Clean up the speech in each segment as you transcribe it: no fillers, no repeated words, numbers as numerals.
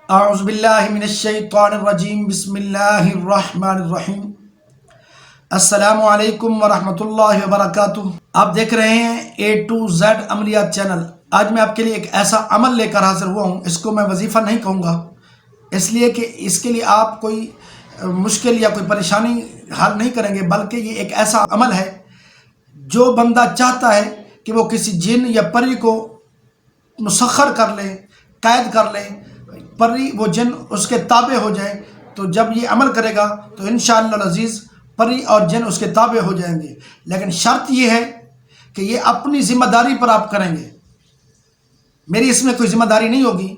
اعوذ باللہ من الشیطان الرجیم بسم اللہ الرحمن الرحیم السلام علیکم ورحمۃ اللہ وبرکاتہ۔ آپ دیکھ رہے ہیں A to Z عملیات چینل۔ آج میں آپ کے لیے ایک ایسا عمل لے کر حاضر ہوا ہوں، اس کو میں وظیفہ نہیں کہوں گا، اس لیے کہ اس کے لیے آپ کوئی مشکل یا کوئی پریشانی حل نہیں کریں گے، بلکہ یہ ایک ایسا عمل ہے جو بندہ چاہتا ہے کہ وہ کسی جن یا پری کو مسخر کر لے، قید کر لے، پری وہ جن اس کے تابع ہو جائے، تو جب یہ عمل کرے گا تو انشاءاللہ العزیز پری اور جن اس کے تابع ہو جائیں گے۔ لیکن شرط یہ ہے کہ یہ اپنی ذمہ داری پر آپ کریں گے، میری اس میں کوئی ذمہ داری نہیں ہوگی۔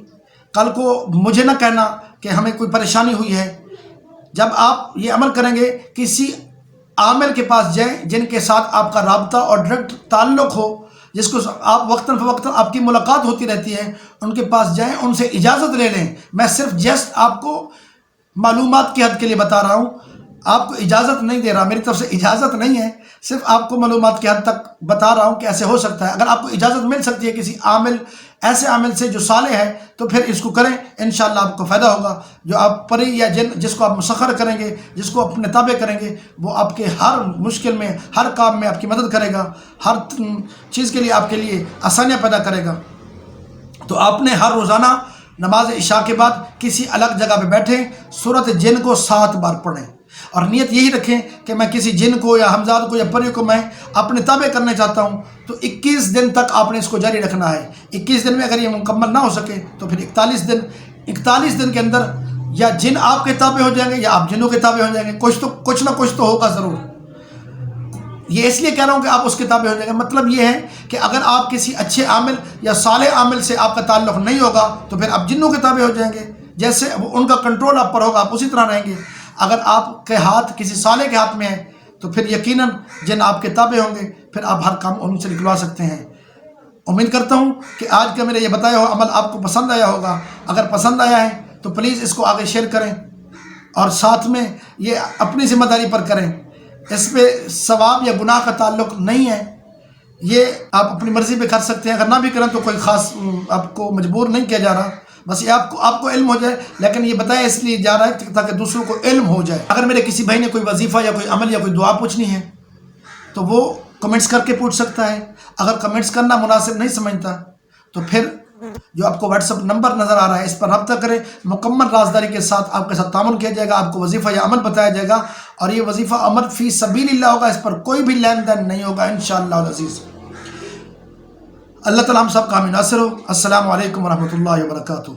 کل کو مجھے نہ کہنا کہ ہمیں کوئی پریشانی ہوئی ہے۔ جب آپ یہ عمل کریں گے، کسی عامل کے پاس جائیں جن کے ساتھ آپ کا رابطہ اور ڈائریکٹ تعلق ہو، جس کو آپ وقتاً فوقتاً آپ کی ملاقات ہوتی رہتی ہے، ان کے پاس جائیں، ان سے اجازت لے لیں۔ میں صرف جسٹ آپ کو معلومات کی حد کے لیے بتا رہا ہوں، آپ کو اجازت نہیں دے رہا، میری طرف سے اجازت نہیں ہے، صرف آپ کو معلومات کی حد تک بتا رہا ہوں کہ ایسے ہو سکتا ہے۔ اگر آپ کو اجازت مل سکتی ہے کسی عامل، ایسے عامل سے جو صالح ہے، تو پھر اس کو کریں، انشاءاللہ آپ کو فائدہ ہوگا۔ جو آپ پری یا جن جس کو آپ مسخر کریں گے، جس کو اپنے تابع کریں گے، وہ آپ کے ہر مشکل میں، ہر کام میں آپ کی مدد کرے گا، ہر چیز کے لیے آپ کے لیے آسانیاں پیدا کرے گا۔ تو آپ نے ہر روزانہ نماز عشاء کے بعد کسی الگ جگہ پہ بیٹھیں، سورۃ جن کو 7 بار پڑھیں، اور نیت یہی رکھیں کہ میں کسی جن کو یا ہمزاد کو یا پری کو میں اپنے تابع کرنا چاہتا ہوں۔ تو 21 دن تک آپ نے اس کو جاری رکھنا ہے۔ 21 دن میں اگر یہ مکمل نہ ہو سکے تو پھر 41 دن کے اندر یا جن آپ کے تابع ہو جائیں گے یا آپ جنوں کے تابع ہو جائیں گے، کچھ نہ کچھ تو ہوگا ضرور۔ یہ اس لیے کہہ رہا ہوں کہ آپ اس کے تابع ہو جائیں گے، مطلب یہ ہے کہ اگر آپ کسی اچھے عامل یا صالح عامل سے آپ کا تعلق نہیں ہوگا تو پھر آپ جنوں کے تابع ہو جائیں گے، جیسے ان کا کنٹرول آپ پر ہوگا، آپ اسی طرح رہیں گے۔ اگر آپ کے ہاتھ کسی صالح کے ہاتھ میں ہے تو پھر یقیناً جن آپ کے تابع ہوں گے، پھر آپ ہر کام ان سے نکلوا سکتے ہیں۔ امید کرتا ہوں کہ آج کا میرا یہ بتایا ہوا عمل آپ کو پسند آیا ہوگا۔ اگر پسند آیا ہے تو پلیز اس کو آگے شیئر کریں، اور ساتھ میں یہ اپنی ذمہ داری پر کریں۔ اس پہ ثواب یا گناہ کا تعلق نہیں ہے، یہ آپ اپنی مرضی پہ کر سکتے ہیں، اگر نہ بھی کریں تو کوئی خاص آپ کو مجبور نہیں کیا جا رہا، بس یہ آپ کو علم ہو جائے۔ لیکن یہ بتایا اس لیے جا رہا ہے تاکہ دوسروں کو علم ہو جائے۔ اگر میرے کسی بھائی نے کوئی وظیفہ یا کوئی عمل یا کوئی دعا پوچھنی ہے تو وہ کمنٹس کر کے پوچھ سکتا ہے۔ اگر کمنٹس کرنا مناسب نہیں سمجھتا تو پھر جو آپ کو واٹس ایپ نمبر نظر آ رہا ہے، اس پر رابطہ کریں، مکمل رازداری کے ساتھ آپ کے ساتھ تعاون کیا جائے گا، آپ کو وظیفہ یا عمل بتایا جائے گا، اور یہ وظیفہ عمل فی سبیل اللہ ہوگا، اس پر کوئی بھی لین دین نہیں ہوگا انشاءاللہ العزیز۔ اللہ تعالیٰ ہم سب کا حامی ناصر ہو۔ السلام علیکم ورحمۃ اللہ وبرکاتہ۔